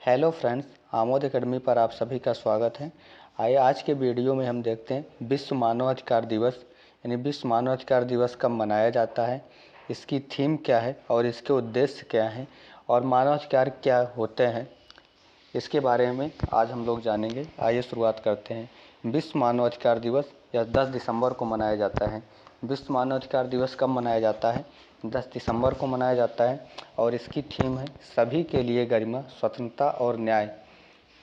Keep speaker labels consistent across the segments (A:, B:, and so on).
A: Hello friends, Amod academy पर आप सभी का स्वागत है। आइए आज के वीडियो में हम देखते हैं विश्व मानवाधिकार दिवस यानी विश्व मानवाधिकार दिवस कब मनाया जाता है, इसकी थीम क्या है और इसके उद्देश्य क्या हैं और मानवाधिकार क्या होते हैं, इसके बारे में आज हम लोग जानेंगे। आइए शुरुआत करते हैं। विश्व मानवाधिकार दिवस यह 10 दिसंबर को मनाया जाता है। विश्व मानवाधिकार दिवस कब मनाया जाता है? 10 दिसंबर को मनाया जाता है और इसकी थीम है सभी के लिए गरिमा, स्वतंत्रता और न्याय।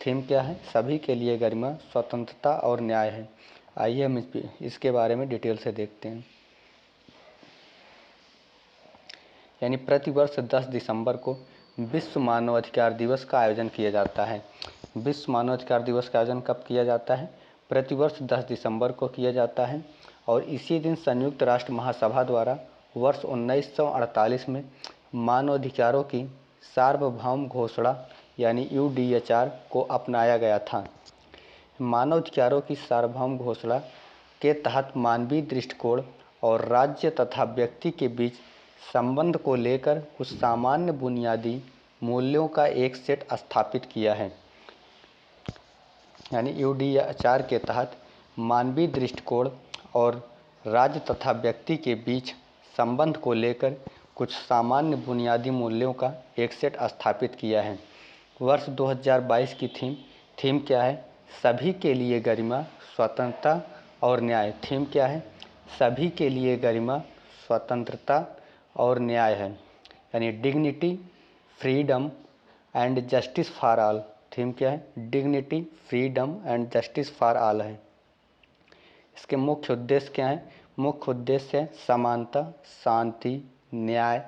A: थीम क्या है? सभी के लिए गरिमा, स्वतंत्रता और न्याय है। आइए हम इसके बारे में डिटेल से देखते हैं। यानी प्रतिवर्ष 10 दिसंबर को विश्व मानवाधिकार दिवस का आयोजन किया जाता है। विश्व मानवाधिकार दिवस का आयोजन कब किया जाता है? प्रतिवर्ष 10 दिसंबर को किया जाता है और इसी दिन संयुक्त राष्ट्र महासभा द्वारा वर्ष 1948 में मानवाधिकारों की सार्वभौम घोषणा यानी UDHR को अपनाया गया था। मानवाधिकारों की सार्वभौम घोषणा के तहत मानवीय दृष्टिकोण और राज्य तथा व्यक्ति के बीच संबंध को लेकर कुछ सामान्य बुनियादी मूल्यों का एक सेट स्थापित किया है। यानी UDHR के तहत मानवीय दृष्टिकोण और राज्य तथा व्यक्ति के बीच संबंध को लेकर कुछ सामान्य बुनियादी मूल्यों का एक सेट स्थापित किया है। वर्ष 2022 की थीम क्या है? सभी के लिए गरिमा, स्वतंत्रता और न्याय। थीम क्या है? सभी के लिए गरिमा, स्वतंत्रता और न्याय है। यानी dignity, freedom and justice for all. Theme क्या है? Dignity, freedom and justice for all है। इसके मुख्य उद्देश्य क्या हैं? मुख्य उद्देश्य है समानता, शांति, न्याय,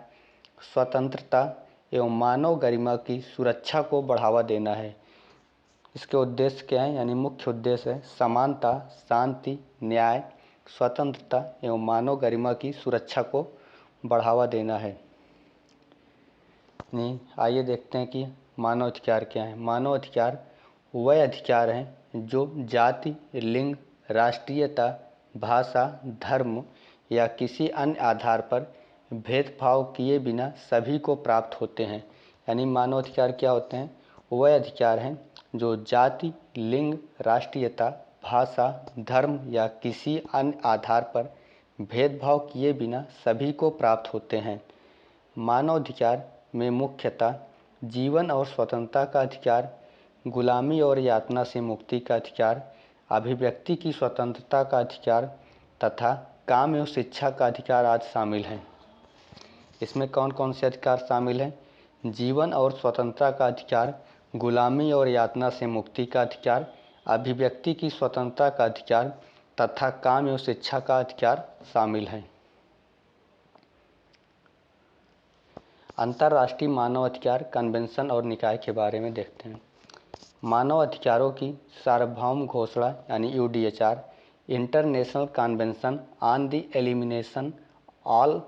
A: स्वतंत्रता एवं मानव गरिमा की सुरक्षा को बढ़ावा देना है। इसके उद्देश्य क्या है? यानी मुख्य उद्देश्य है समानता, शांति, न्याय, स्वतंत्रता एवं मानव गरिमा की सुरक्षा को बढ़ावा देना है। आइए देखते हैं कि मानव अधिकार क्या है। मानव अधिकार वह अधिकार हैं जो जाति, लिंग, राष्ट्रीयता, भाषा, धर्म या किसी अन्य आधार पर भेदभाव किए बिना सभी को प्राप्त होते हैं। यानी मानव अधिकार क्या होते हैं? वह अधिकार हैं जो जाति, लिंग, राष्ट्रीयता, भाषा, धर्म या किसी अन्य आधार पर भेदभाव किए बिना सभी को प्राप्त होते हैं। मानव अधिकार में मुख्यतः जीवन और स्वतंत्रता का अधिकार, गुलामी और यातना से मुक्ति का अधिकार, अभिव्यक्ति की स्वतंत्रता का अधिकार तथा काम एवं शिक्षा का अधिकार आदि शामिल हैं। इसमें कौन कौन से अधिकार शामिल हैं? जीवन और स्वतंत्रता का अधिकार, गुलामी और यातना से मुक्ति का अधिकार, अभिव्यक्ति की स्वतंत्रता का अधिकार तथा काम एवं शिक्षा का अधिकार शामिल हैं। अंतर्राष्ट्रीय मानव अधिकार कन्वेंशन और निकाय के बारे में देखते हैं। मानव अधिकारों की सार्वभौम घोषणा यानी UDHR, international convention on the elimination all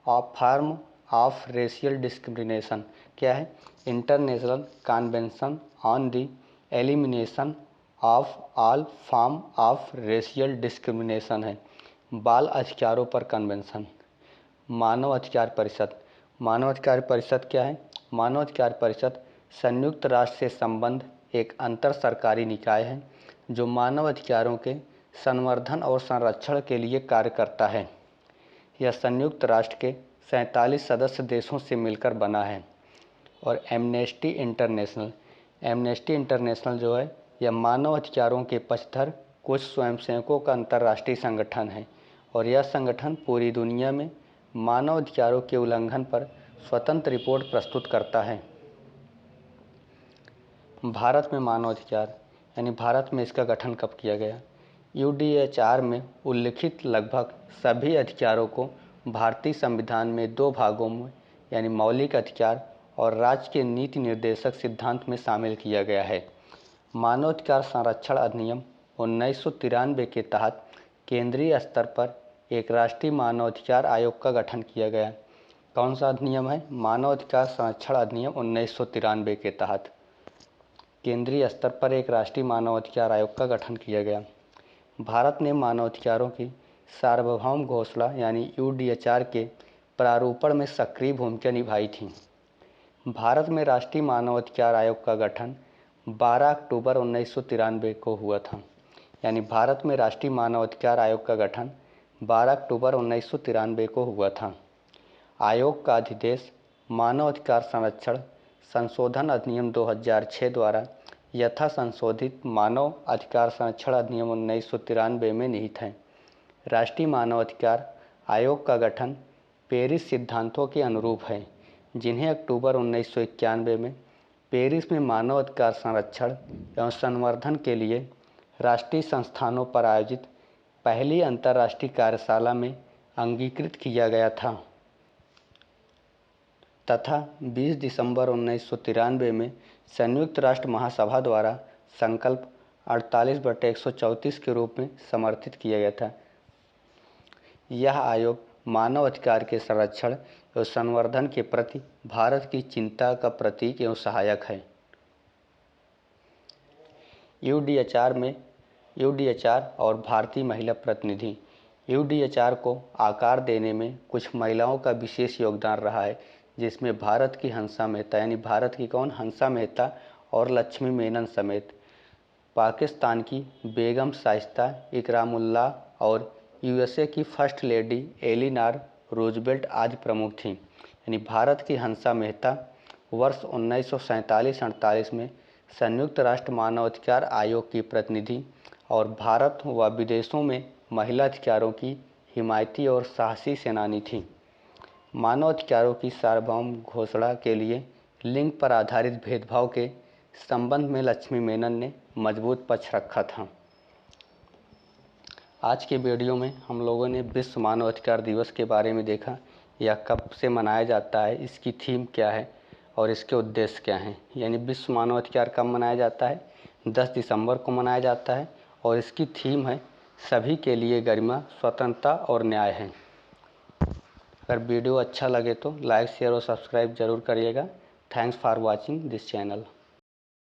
A: form of racial discrimination. क्या है? International convention on the elimination of all form of racial discrimination है। बाल अधिकारों पर कन्वेंशन। मानव अधिकार परिषद। मानव अधिकार परिषद क्या है? मानव अधिकार परिषद संयुक्त राष्ट्र से संबद्ध एक अंतर सरकारी निकाय है जो मानव अधिकारों के संवर्धन और संरक्षण के लिए कार्य करता है। यह संयुक्त राष्ट्र के 47 सदस्य देशों से मिलकर बना है। और एमनेस्टी इंटरनेशनल जो है यह मानव अधिकारों के पक्षधर कुछ स्वयंसेवकों का अंतर्राष्ट्रीय संगठन है और यह संगठन पूरी दुनिया में मानव अधिकारों के उल्लंघन पर स्वतंत्र रिपोर्ट प्रस्तुत करता है। भारत में मानव अधिकार यानी भारत में इसका गठन कब किया गया? UDHR में उल्लिखित लगभग सभी अधिकारों को भारतीय संविधान में 2 भागों में यानी मौलिक अधिकार और राज्य के नीति निर्देशक सिद्धांत में शामिल किया गया है। मानवाधिकार संरक्षण अधिनियम 1993 के तहत केंद्रीय स्तर पर एक राष्ट्रीय मानवाधिकार आयोग का गठन किया गया। कौन सा अधिनियम है? मानवाधिकार संरक्षण अधिनियम 1993 के तहत केंद्रीय स्तर पर एक राष्ट्रीय मानवाधिकार आयोग का गठन किया गया। भारत ने मानवाधिकारों की सार्वभौम घोषणा यानी UDHR के प्रारूपण में सक्रिय भूमिका निभाई थी। भारत में राष्ट्रीय मानवाधिकार आयोग का गठन 12 अक्टूबर 1993 को हुआ था। यानी भारत में राष्ट्रीय मानवाधिकार आयोग का गठन 12 अक्टूबर 1993 को हुआ था। आयोग का अधिदेश मानवाधिकार संरक्षण संशोधन अधिनियम 2006 द्वारा यथा संशोधित मानव अधिकार संरक्षण अधिनियम 1993 में निहित है। राष्ट्रीय मानवाधिकार आयोग का गठन पेरिस सिद्धांतों के अनुरूप है, जिन्हें अक्टूबर 1991 में पेरिस में मानवाधिकार संरक्षण एवं संवर्धन के लिए राष्ट्रीय संस्थानों पर आयोजित पहली अंतर्राष्ट्रीय कार्यशाला में अंगीकृत किया गया था तथा 20 दिसंबर 1993 में संयुक्त राष्ट्र महासभा द्वारा संकल्प 48/134 के रूप में समर्थित किया गया था। यह आयोग मानव अधिकार के संरक्षण एवं संवर्धन के प्रति भारत की चिंता का प्रतीक एवं सहायक है। यूडीएचआर और भारतीय महिला प्रतिनिधि। यूडीएचआर को आकार देने में कुछ महिलाओं का विशेष योगदान रहा है, जिसमें भारत की हंसा मेहता, यानी भारत की कौन, हंसा मेहता और लक्ष्मी मेनन समेत पाकिस्तान की बेगम शाइस्ता इकरामुल्लाह और यूएसए की फर्स्ट लेडी एलिनॉर रूजवेल्ट आदि प्रमुख थीं। यानी भारत की हंसा मेहता वर्ष 1947-48 में संयुक्त राष्ट्र मानवाधिकार आयोग की प्रतिनिधि और भारत व विदेशों में महिला अधिकारों की हिमायती और साहसी सेनानी थी। मानवाधिकारों की सार्वभौम घोषणा के लिए लिंग पर आधारित भेदभाव के संबंध में लक्ष्मी मेनन ने मजबूत पक्ष रखा था। आज के वीडियो में हम लोगों ने विश्व मानवाधिकार दिवस के बारे में देखा, यह कब से मनाया जाता है, इसकी थीम क्या है और इसके उद्देश्य क्या हैं। यानी विश्व मानवाधिकार कब मनाया जाता है, 10 दिसंबर को मनाया जाता है और इसकी थीम है सभी के लिए गरिमा, स्वतंत्रता और न्याय है। अगर वीडियो अच्छा लगे तो लाइक, शेयर और सब्सक्राइब जरूर करिएगा। Thanks for watching this channel.